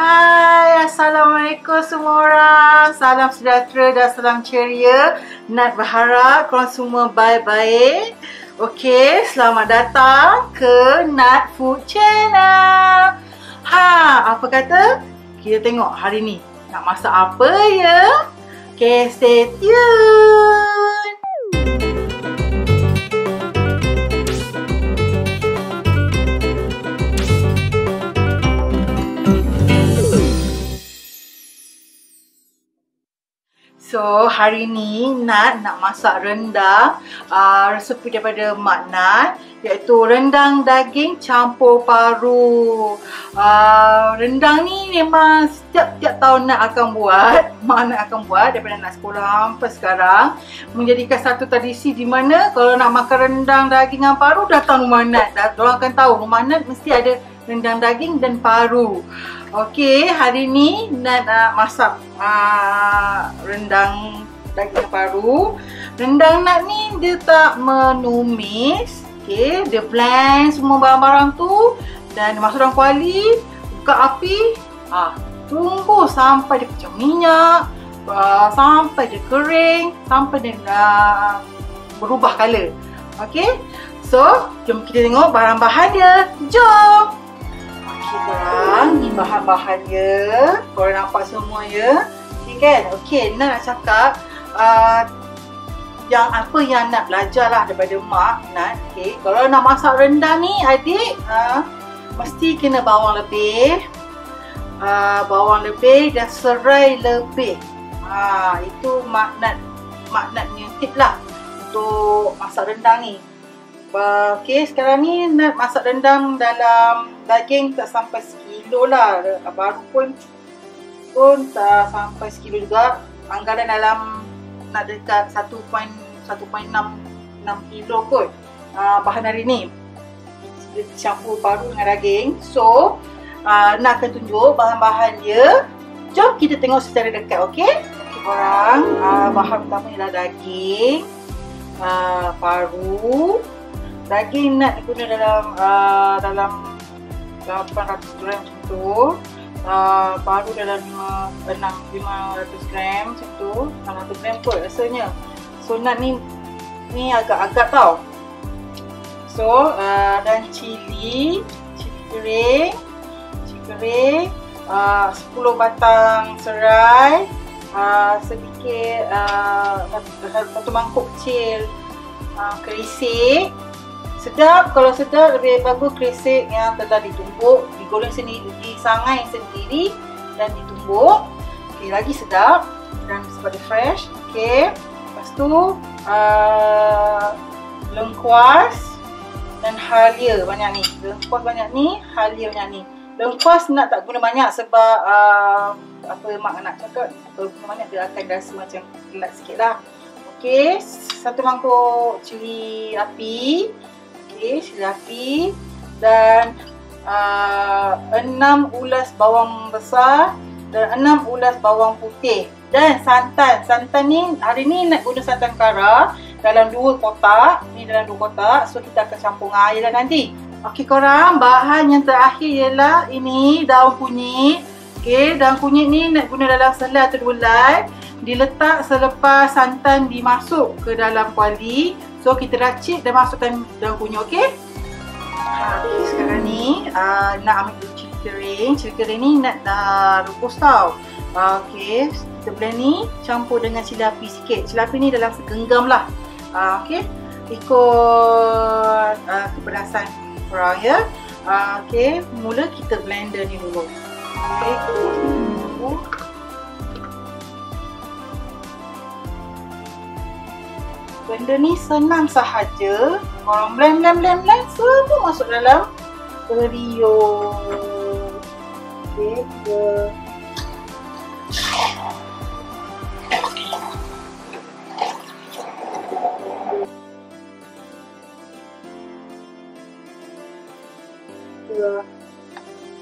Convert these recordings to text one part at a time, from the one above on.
Hai, Assalamualaikum semua orang. Salam sejahtera dan salam ceria. Nat berharap korang semua baik-baik. Okey, selamat datang ke Nat Food Channel. Apa kata? Kita tengok hari ni nak masak apa ya? Okay, stay tune. So, hari ni Nat nak masak rendang resepi daripada Mak Nat, iaitu rendang daging campur paru. Rendang ni memang setiap tahun Nat akan buat. Mak Nat akan buat daripada Nat sekolah sampai sekarang. Menjadikan satu tradisi di mana kalau nak makan rendang daging dengan paru, datang rumah Nat. Diorang akan tahu rumah Nat mesti ada rendang daging dan paru. Okey, hari ni Nat nak masak rendang daging paru. Rendang Nat ni dia tak menumis. Okey, dia blend semua barang-barang tu dan masuk dalam kuali, buka api, tunggu sampai dia pecah minyak, sampai dia kering, sampai dia berubah color. Okey, so jom kita tengok bahan-bahan dia. Jom. Korang, ni bahan-bahan dia. Korang nampak semua ya. Okay kan? Okay, Nat nak cakap yang apa yang Nat belajar lah daripada Mak Nat. Okay, kalau nak masak rendang ni adik, mesti kena bawang lebih, dan serai lebih. Itu Mak Nat punya tip lah untuk masak rendang ni. Okay, sekarang ni Nat masak rendang dalam daging tak sampai sekilo lah. Baru pun tak sampai sekilo juga. Anggaran dalam nak dekat 1.6 kilo kot bahan hari ni. Campur paru dengan daging. So, Nat akan tunjuk bahan-bahan dia. Jom kita tengok secara dekat, okay? Korang, bahan pertama ialah daging, paru. Daging Nat guna dalam 800 gram macam tu. Paru dalam 500 gram macam tu. 600 gram kot rasanya. So Nat ni agak-agak tau. So dan cili kering, 10 batang serai, sedikit satu mangkuk kecil kerisik. Sedap, kalau sedap lebih bagus kerisik yang telah ditumbuk, digoreng sendiri, disangai sendiri dan ditumbuk. Okey, lagi sedap dan sebab dia fresh. Okey, lepas tu lengkuas dan halia banyak ni. Lengkuas banyak ni, halia banyak ni. Lengkuas Nat tak guna banyak sebab apa Mak Nat cakap, kalau guna banyak dia akan rasa macam kelat sikit lah. Okey, satu mangkuk cili api. Cili api dan 6 ulas bawang besar dan 6 ulas bawang putih dan santan. Santan ni hari ni nak guna santan kara dalam 2 kotak. Ni dalam 2 kotak. So kita akan campur dengan air dah nanti. Okey korang, bahan yang terakhir ialah ini daun kunyit. Okey, daun kunyit ni nak guna dalam selai atau 2 helai. Diletak selepas santan dimasuk ke dalam kuali. So kita racik dan masukkan daun kunyit, okey? Okay, sekarang ni nak ambil dulu cili kering. Cili kering ni Nat dah rebus tau. Okey, kita blend ni campur dengan cili api sikit. Cili api ni dalam segenggam lah. Okey, ikut kepedasan korang ya. Okey, mula kita blender ni dulu. Okey, blender ni senang sahaja. Korang blend semua masuk dalam periuk. Okey,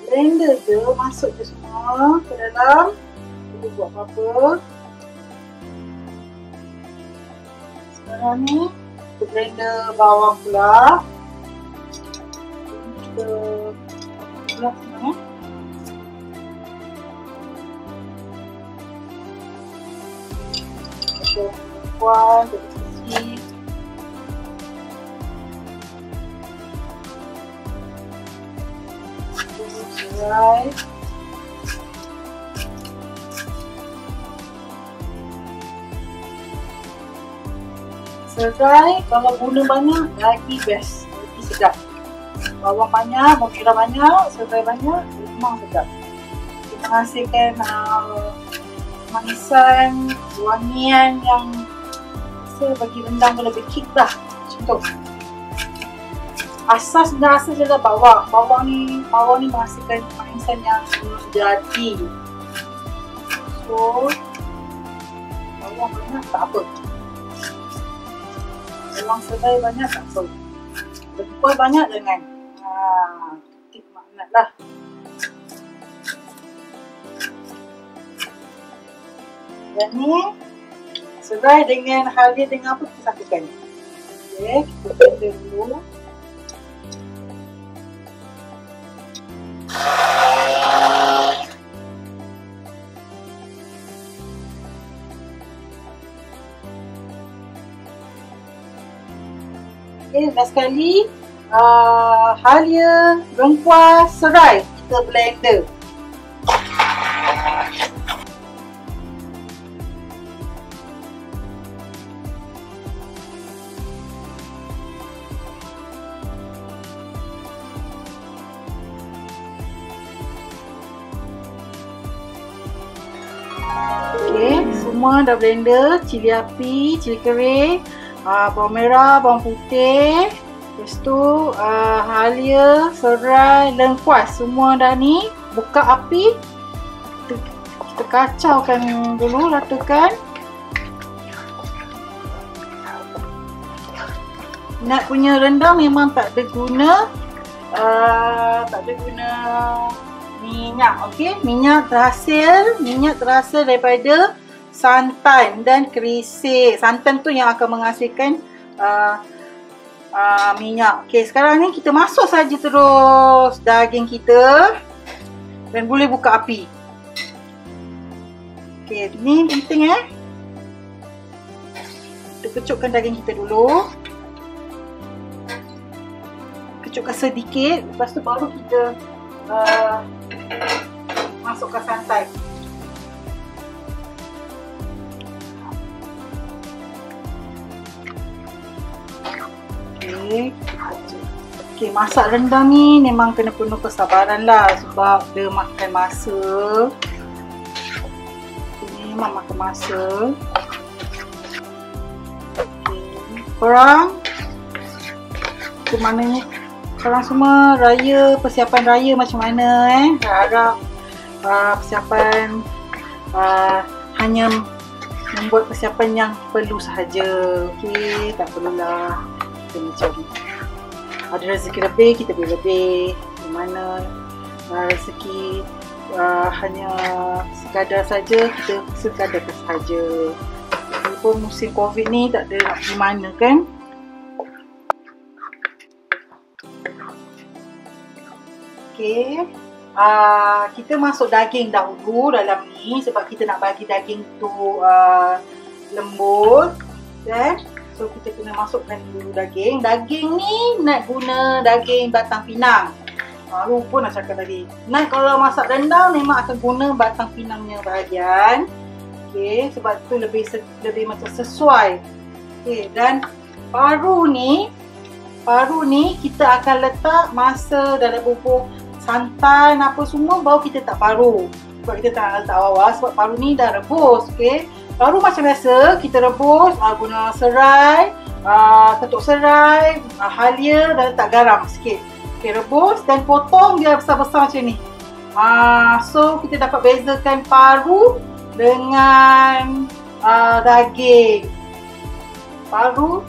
blender je, masuk je semua ke dalam. Kita buat apa-apa. Sekarang ni kita blender bawang pula. Kita blend semua. Kuah jadi sisi. Serai. Serai kalau guna banyak lagi best, lagi sedap. Bawang banyak, bawang merah banyak, serai banyak, memang sedap. Kita menghasilkan manisan, wangian yang rasa bagi rendang tu lebih kick lah. Macam tu. Asas dan rasa je lah bawang. Bawang ni menghasilkan manisan yang menjadi. So, bawang banyak tak apa. Bawang serai banyak tak apa. Berkuah banyak jangan. Titik maknat lah. Dan ni serai dengan halia dengan apa kita satukan. Okay, kita blender dulu. Okay, last sekali halia, lengkuas, serai kita blender. Okay, semua dah blender, cili api, cili kering, bawang merah, bawang putih, lepas tu halia, serai, lengkuas, semua dah ni. Buka api, kita kacaukan dulu, ratakan. Nak punya rendang memang tak ada guna minyak, okey. Minyak terhasil daripada santan dan kerisik. Santan tu yang akan menghasilkan minyak. Okey, sekarang ni kita masuk saja terus daging kita dan boleh buka api. Okey, ni penting Kita kecupkan daging kita dulu. Kecupkan sedikit, lepas tu baru kita masukkan santan. Okey, masak rendang ni memang kena penuh kesabaran lah sebab dia makan masa. Ini memang makan masa. Korang ke mananya? Korang semua raya, persiapan raya macam mana Harap persiapan hanya membuat persiapan yang perlu sahaja. Okey, tak perlulah kita macam ada rezeki lebih, kita boleh lebih. Di mana rezeki hanya sekadar saja, kita sekadarkan sahaja. Walaupun musim Covid ni tak ada nak pergi mana kan. Okay. Kita masuk daging dahulu dalam ni sebab kita nak bagi daging tu lembut. Okay. So kita kena masukkan dulu daging. Daging ni nak guna daging batang pinang. Lupa nak cakap tadi. Nak kalau masak rendang memang akan guna batang pinangnya bahagian. Okay, sebab tu lebih macam sesuai. Okay, dan paru ni kita akan letak masa dalam bubur santan apa semua baru kita tak paru. Sebab kita tak nak letak awal sebab paru ni dah rebus. Okay. Paru macam biasa kita rebus guna serai, ketuk serai, halia dan letak garam sikit. Okay, rebus dan potong dia besar-besar macam ni. So kita dapat bezakan paru dengan daging. Paru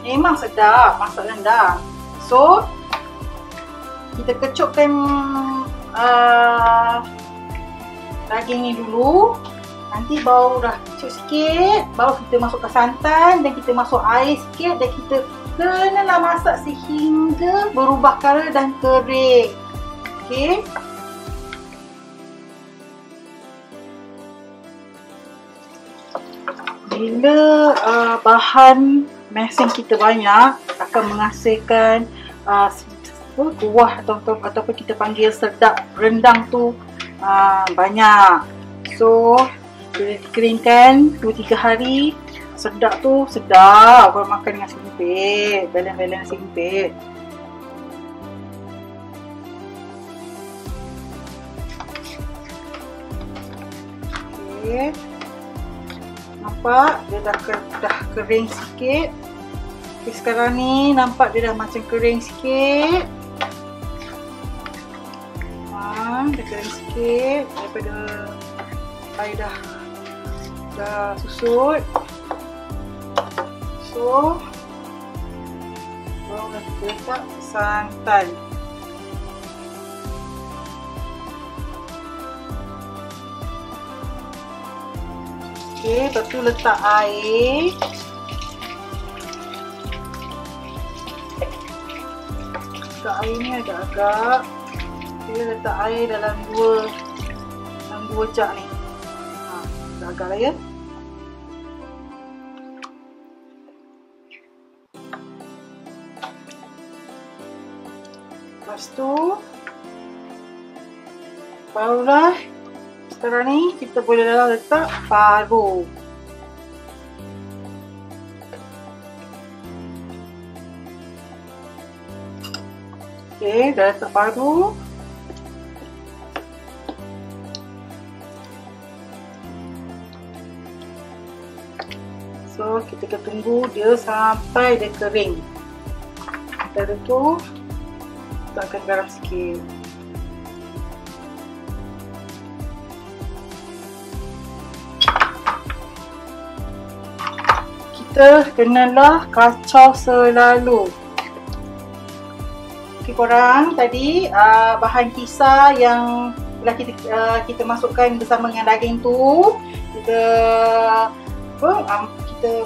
memang sedap masak rendang. So kita kecupkan daging ni dulu. Nanti baru dah kecup sikit, baru kita masukkan santan dan kita masuk air sikit dan kita kenalah masak sehingga berubah kara dan kering. Okey. Bila bahan mesin kita banyak, akan menghasilkan kuah ataupun kita panggil sedap rendang tu banyak. So bila dikeringkan 2-3 hari, sedap tu sedap. Kalau makan dengan nasi lempit, belen-belen nasi lempit. Okay. Nampak dia dah kering sikit. Okay, sekarang ni nampak dia dah macam kering sikit. Dah kering sikit daripada air dah susut. So baru kita letak santan. Okay, lepas tu letak air. Letak air ni agak-agak. Kita letak air dalam dua jug ni. Agak-agak lah ya. Lepas tu barulah sekarang ni kita boleh letak paru. Okay, dah letak paru. So kita akan tunggu dia sampai dia kering. Dari tu kita akan garam sikit. Kita kenalah kacau selalu. Okay, korang tadi bahan kisar yang telah kita masukkan bersama dengan daging tu, kita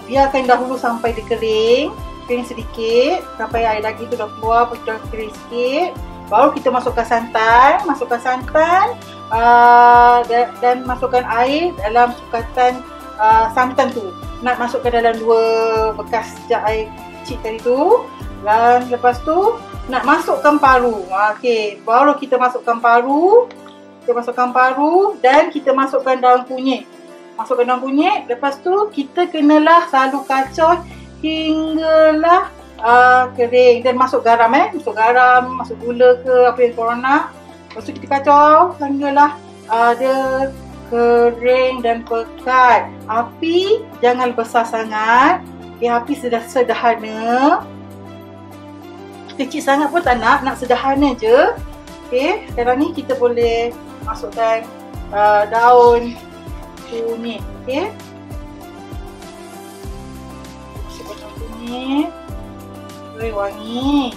biarkan dahulu sampai dia kering sedikit, sampai air daging tu dah keluar, dah kering sikit. Baru kita masukkan santan, dan masukkan air dalam sukatan santan tu. Nak masukkan dalam 2 bekas jug air kecil tadi tu. Dan lepas tu nak masukkan paru. Okey, baru kita masukkan paru. Dan kita masukkan daun kunyit. Lepas tu kita kenalah selalu kacau hinggalah kering. Dan masuk garam masuk gula ke apa yang korang nak. Lepas tu kita kacau hinggalah dia kering dan pekat. Api jangan besar sangat. Okay, api sederhana. Kecil sangat pun tak nak sederhana je. Okay, sekarang ni kita boleh masukkan daun kunyit. Okay, masukkan daun kunyit. Wangi.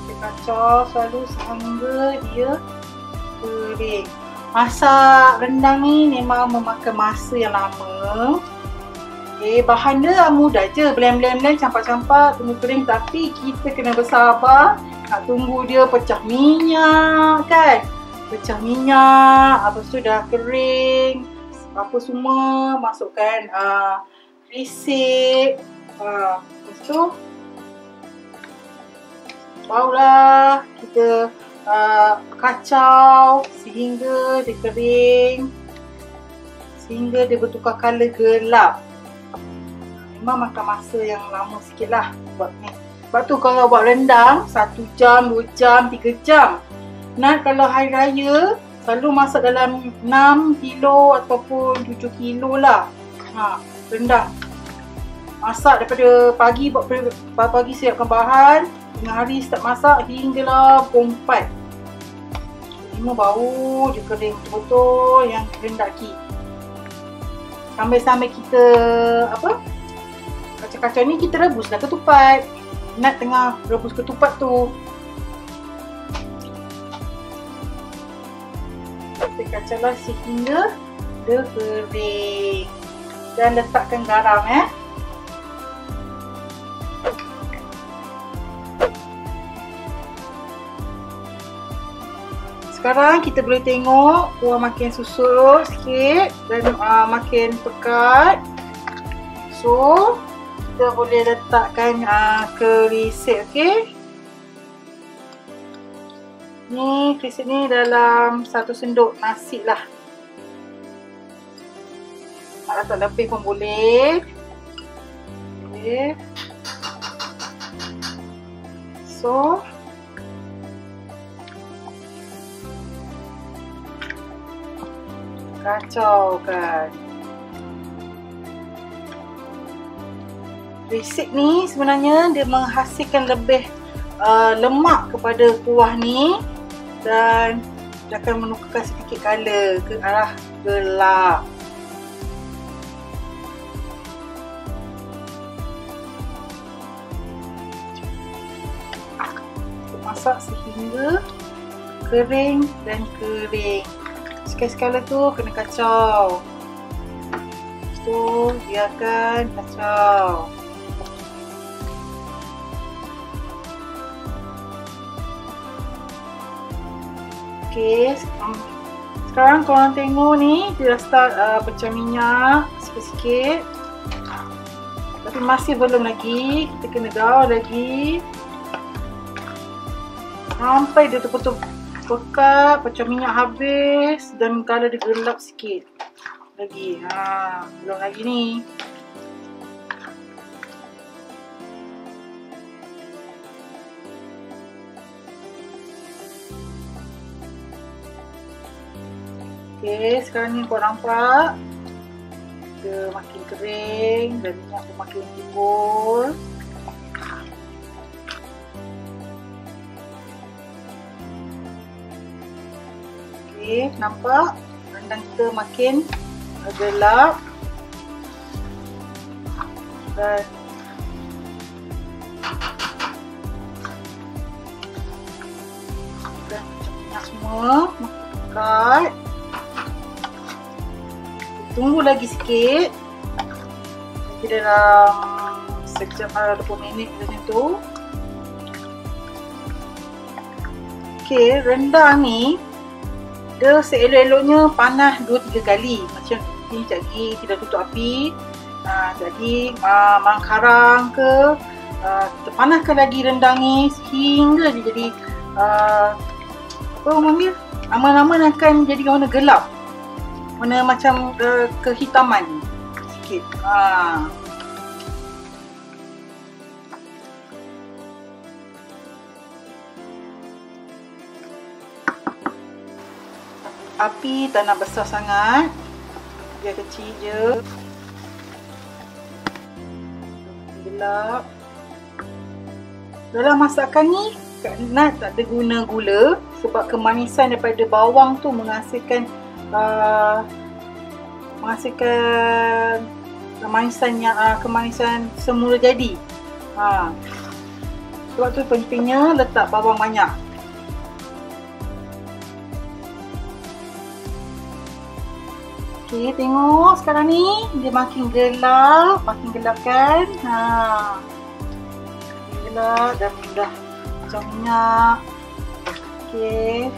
Kita kacau selalu sehingga dia kering. Masak rendang ni memang memakan masa yang lama. Bahan dia mudah je, blend, campak-campak, tunggu kering. Tapi kita kena bersabar nak tunggu dia pecah minyak kan. Lepas tu dah kering apa semua, masukkan risik. Lepas tu barulah kita kacau sehingga dia kering, sehingga dia bertukar color gelap. Memang makan masa yang lama sikit lah buat ni. Sebab tu kalau buat rendang 1 jam, 2 jam, 3 jam. Kalau hari raya selalu masak dalam 6 kilo ataupun 7 kilo lah rendang. Masak daripada pagi, pagi siapkan bahan, tengah hari start masak hinggalah pukul 4. 5 baru dia kering betul-betul yang rendaki. Sambil-sambil kita kacau-kacau ni, kita rebuslah ketupat. Nak tengah rebus ketupat tu, kita kacaulah sehingga dia kering. Dan letakkan garam Sekarang kita boleh tengok kuah makin susut sikit dan makin pekat. So kita boleh letakkan kerisik, okey. Ni kerisik ni dalam 1 sendok nasi lah. Nak letak lebih pun boleh. Okay. So kacau kan. Kerisik ni sebenarnya dia menghasilkan lebih lemak kepada kuah ni dan dia akan menukarkan sedikit color ke arah gelap. Masak sehingga kering dan kering. Sekali-sekala tu kena kacau. Tu biarkan kacau. Okey, sekarang korang tengok ni dia dah start pecah minyak sikit-sikit. Tapi masih belum lagi, kita kena gaul lagi sampai dia betul-betul pekat, pecah minyak habis dan kalau dia gelap sikit lagi. Belum lagi ni. Okey, sekarang ni korang nampak dia makin kering dan minyak pun makin timbul. Okey, nampak rendang kita makin gelap dan minyak semua makin pekat. Tunggu lagi sikit, nanti dalam sejam atau 20 minit macam tu. Okey, rendang ni dia seelok-eloknya panas 2-3 kali. Macam ni sekejap lagi kita tutup api, sekejap lagi mangkarang ke, kita panaskan lagi rendang ni sehingga dia jadi apa orang panggil, aman-aman akan jadi warna gelap, warna macam kehitaman sikit. Api tak nak besar sangat, biar kecil je, gelap. Dalam masakan ni Kak Nat tak ada guna gula sebab kemanisan daripada bawang tu menghasilkan kemanisan semula jadi. Sebab tu pentingnya letak bawang banyak. Okey, tengok sekarang ni dia makin gelap kan. Gelap dan dah macam minyak. Okey,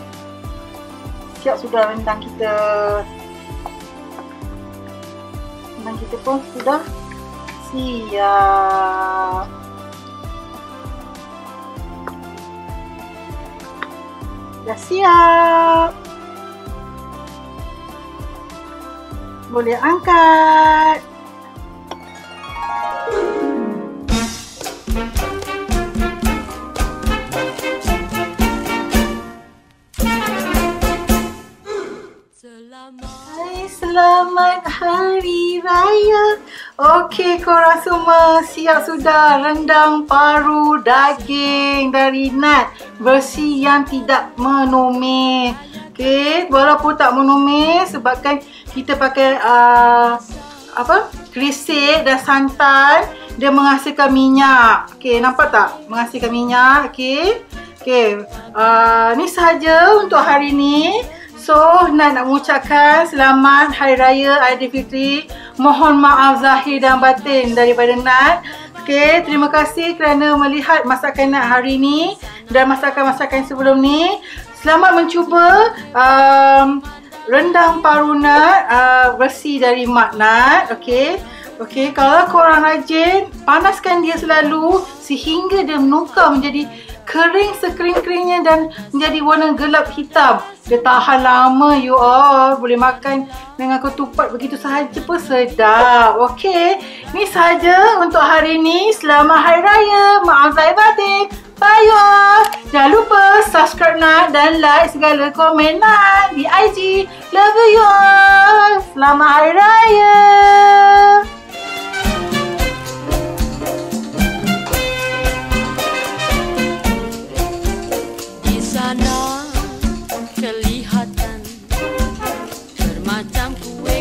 siap sudah rendang kita. Rendang kita pun sudah siap. Dah siap. Boleh angkat. Selamat Hari Raya. Okey, korang semua siap sudah rendang paru daging dari Nat, versi yang tidak menumis. Okey, walaupun tak menumis sebabkan kita pakai kerisik dan santan, dia menghasilkan minyak. Okey, nampak tak? Menghasilkan minyak. Okey. Okey, ni sahaja untuk hari ni. So, nak mengucapkan selamat Hari Raya Aidilfitri Mohon maaf zahir dan batin daripada Nat. Okey, terima kasih kerana melihat masakan Nat hari ini dan masakan-masakan sebelum ni. Selamat mencuba rendang paru Nat versi dari Mak Nat. Okey, kalau korang rajin, panaskan dia selalu sehingga dia menukar menjadi kering sekering-keringnya dan menjadi warna gelap hitam. Dia tahan lama you all. Boleh makan dengan ketupat begitu sahaja pun sedap. Okey, ni sahaja untuk hari ni. Selamat Hari Raya. Maaf lahir batin. Bye you all. Jangan lupa subscribe Nat dan like segala komen Nat di IG. Love you all. Selamat Hari Raya. Kelihatan bermacam kue